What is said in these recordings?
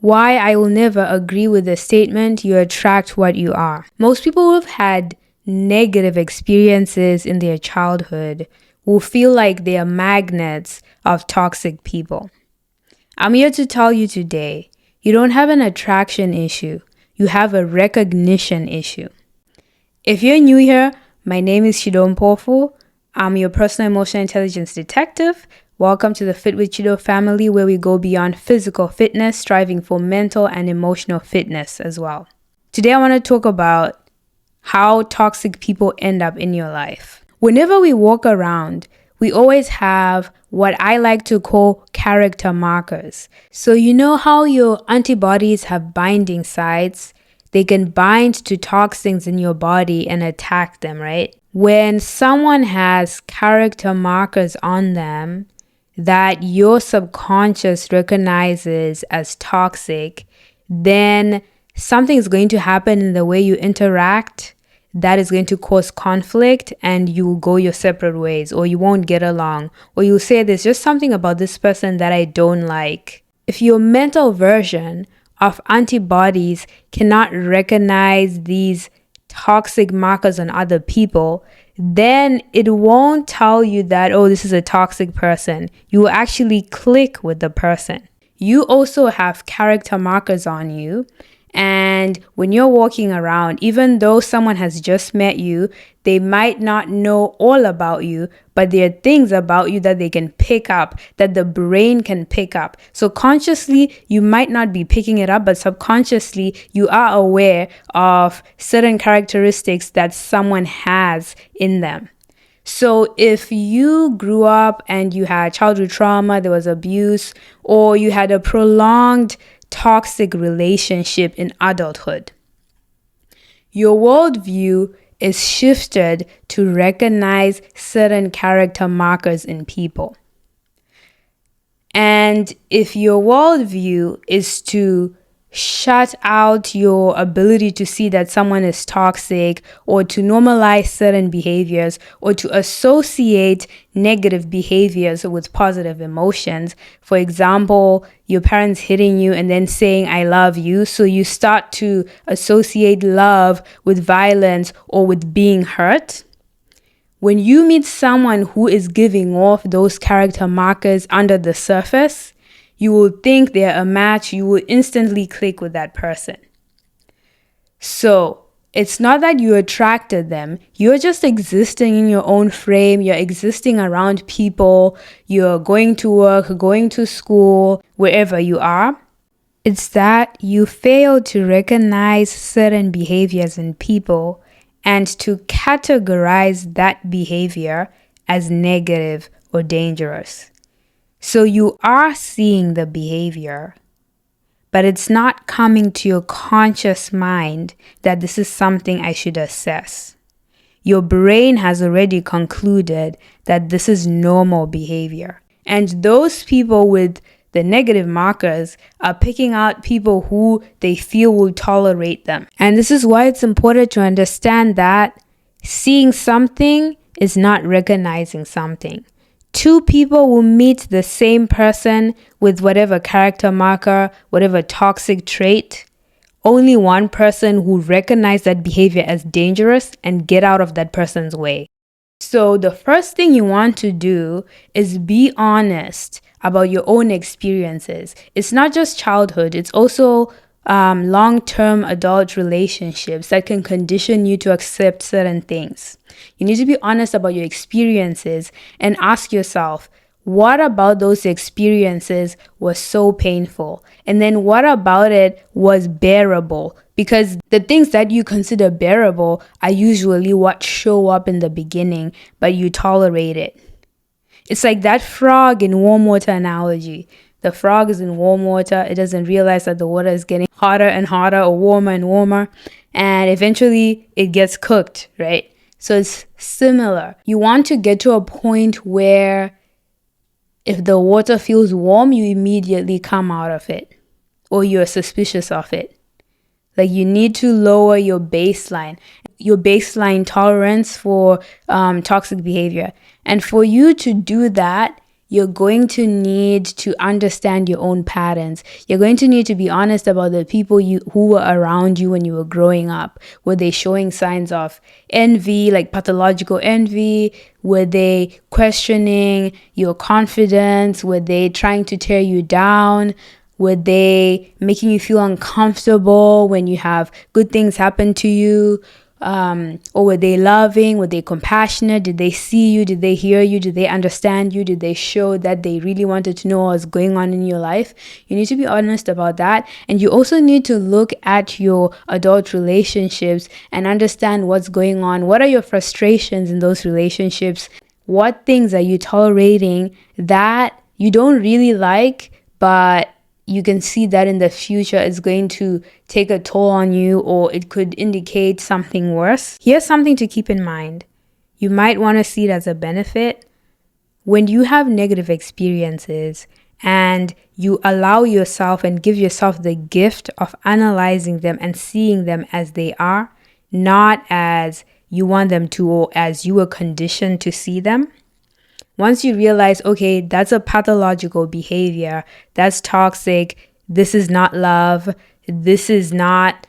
Why I will never agree with the statement, you attract what you are. Most people who have had negative experiences in their childhood will feel like they are magnets of toxic people. I'm here to tell you today, you don't have an attraction issue. You have a recognition issue. If you're new here, my name is Chido Mpofu. I'm your personal emotional intelligence detective. Welcome to the Fit with Chido family, where we go beyond physical fitness, striving for mental and emotional fitness as well. Today, I want to talk about how toxic people end up in your life. Whenever we walk around, we always have what I like to call character markers. So you know how your antibodies have binding sites? They can bind to toxins in your body and attack them, right? When someone has character markers on them that your subconscious recognizes as toxic, then something is going to happen in the way you interact that is going to cause conflict, and you will go your separate ways, or you won't get along, or you'll say there's just something about this person that I don't like. If your mental version of antibodies cannot recognize these toxic markers on other people, then it won't tell you that, oh, this is a toxic person. You will actually click with the person. You also have character markers on you. And when you're walking around, even though someone has just met you, they might not know all about you, but there are things about you that they can pick up, that the brain can pick up. So consciously, you might not be picking it up, but subconsciously, you are aware of certain characteristics that someone has in them. So if you grew up and you had childhood trauma, there was abuse, or you had a prolonged toxic relationship in adulthood, your worldview is shifted to recognize certain character markers in people. And if your worldview is to shut out your ability to see that someone is toxic, or to normalize certain behaviors, or to associate negative behaviors with positive emotions. For example, your parents hitting you and then saying, I love you. So you start to associate love with violence or with being hurt. When you meet someone who is giving off those character markers under the surface, you will think they're a match. You will instantly click with that person. So it's not that you attracted them. You're just existing in your own frame. You're existing around people. You're going to work, going to school, wherever you are. It's that you fail to recognize certain behaviors in people and to categorize that behavior as negative or dangerous. So you are seeing the behavior, but it's not coming to your conscious mind that this is something I should assess. Your brain has already concluded that this is normal behavior. And those people with the negative markers are picking out people who they feel will tolerate them. And this is why it's important to understand that seeing something is not recognizing something. Two people will meet the same person with whatever character marker, whatever toxic trait. Only one person will recognize that behavior as dangerous and get out of that person's way. So the first thing you want to do is be honest about your own experiences. It's not just childhood, it's also long-term adult relationships that can condition you to accept certain things. You need to be honest about your experiences and ask yourself, what about those experiences was so painful? And then what about it was bearable? Because the things that you consider bearable are usually what show up in the beginning, but you tolerate it. It's like that frog in warm water analogy. The frog is in warm water. It doesn't realize that the water is getting hotter and hotter, or warmer and warmer. And eventually it gets cooked, right? So it's similar. You want to get to a point where if the water feels warm, you immediately come out of it, or you're suspicious of it. Like, you need to lower your baseline tolerance for toxic behavior. And for you to do that, you're going to need to understand your own patterns. You're going to need to be honest about the people who were around you when you were growing up. Were they showing signs of envy, like pathological envy? Were they questioning your confidence? Were they trying to tear you down? Were they making you feel uncomfortable when you have good things happen to you? Or were they loving? Were they compassionate? Did they see you? Did they hear you? Did they understand you? Did they show that they really wanted to know what was going on in your life? You need to be honest about that. And you also need to look at your adult relationships and understand what's going on. What are your frustrations in those relationships? What things are you tolerating that you don't really like, but you can see that in the future it's going to take a toll on you, or it could indicate something worse? Here's something to keep in mind. You might want to see it as a benefit. When you have negative experiences and you allow yourself and give yourself the gift of analyzing them and seeing them as they are, not as you want them to or as you were conditioned to see them. Once you realize, okay, that's a pathological behavior, that's toxic, this is not love, this is not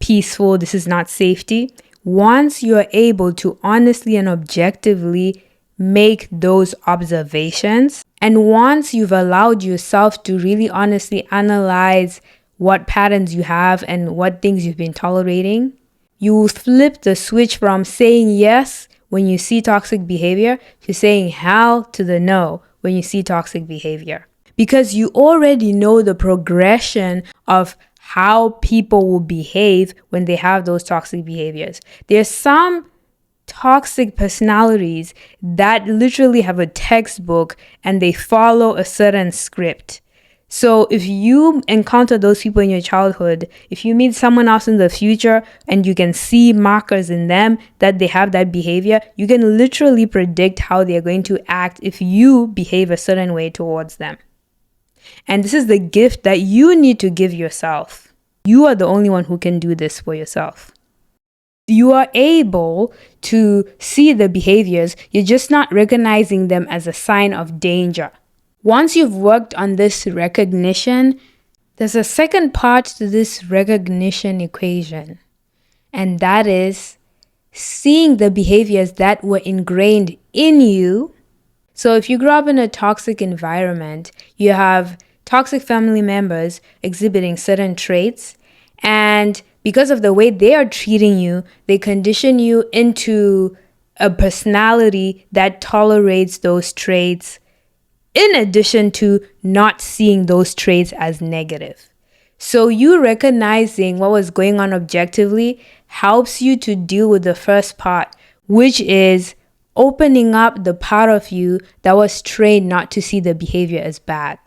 peaceful, this is not safety. Once you're able to honestly and objectively make those observations, and once you've allowed yourself to really honestly analyze what patterns you have and what things you've been tolerating, you flip the switch from saying yes when you see toxic behavior to saying hell to the no when you see toxic behavior. Because you already know the progression of how people will behave when they have those toxic behaviors. There's some toxic personalities that literally have a textbook and they follow a certain script. So if you encounter those people in your childhood, if you meet someone else in the future and you can see markers in them that they have that behavior, you can literally predict how they're going to act if you behave a certain way towards them. And this is the gift that you need to give yourself. You are the only one who can do this for yourself. You are able to see the behaviors, you're just not recognizing them as a sign of danger. Once you've worked on this recognition, there's a second part to this recognition equation, and that is seeing the behaviors that were ingrained in you. So if you grew up in a toxic environment, you have toxic family members exhibiting certain traits, and because of the way they are treating you, they condition you into a personality that tolerates those traits, in addition to not seeing those traits as negative. So you recognizing what was going on objectively helps you to deal with the first part, which is opening up the part of you that was trained not to see the behavior as bad.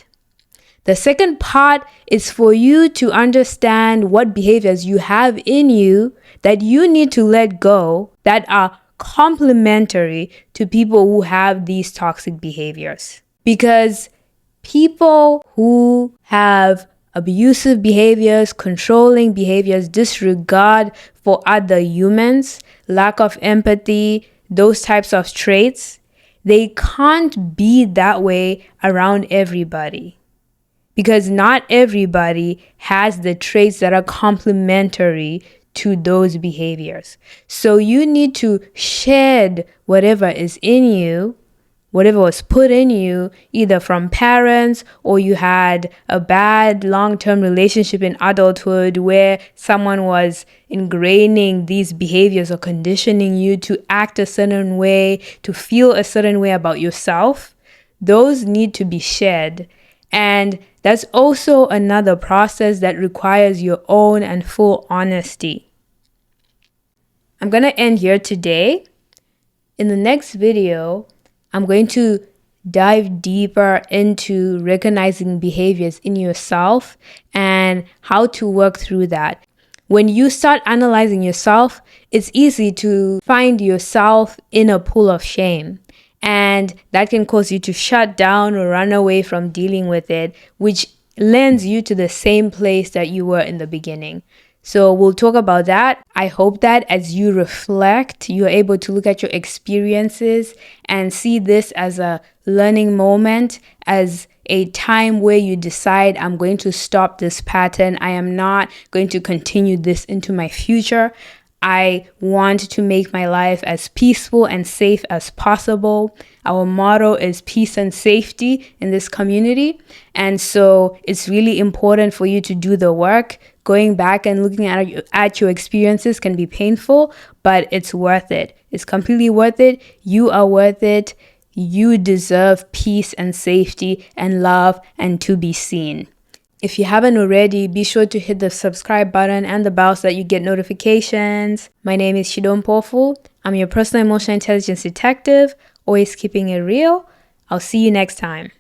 The second part is for you to understand what behaviors you have in you that you need to let go that are complementary to people who have these toxic behaviors. Because people who have abusive behaviors, controlling behaviors, disregard for other humans, lack of empathy, those types of traits, they can't be that way around everybody. Because not everybody has the traits that are complementary to those behaviors. So you need to shed whatever is in you, whatever was put in you, either from parents or you had a bad long-term relationship in adulthood where someone was ingraining these behaviors or conditioning you to act a certain way, to feel a certain way about yourself. Those need to be shed. And that's also another process that requires your own and full honesty. I'm going to end here today. In the next video, I'm going to dive deeper into recognizing behaviors in yourself and how to work through that. When you start analyzing yourself, it's easy to find yourself in a pool of shame. And that can cause you to shut down or run away from dealing with it, which lends you to the same place that you were in the beginning. So we'll talk about that. I hope that as you reflect, you're able to look at your experiences and see this as a learning moment, as a time where you decide, I'm going to stop this pattern. I am not going to continue this into my future. I want to make my life as peaceful and safe as possible. Our motto is peace and safety in this community. And so it's really important for you to do the work. Going back and looking at your experiences can be painful, but it's worth it. It's completely worth it. You are worth it. You deserve peace and safety and love and to be seen. If you haven't already, be sure to hit the subscribe button and the bell so that you get notifications. My name is Chido Mpofu. I'm your personal emotional intelligence detective, always keeping it real. I'll see you next time.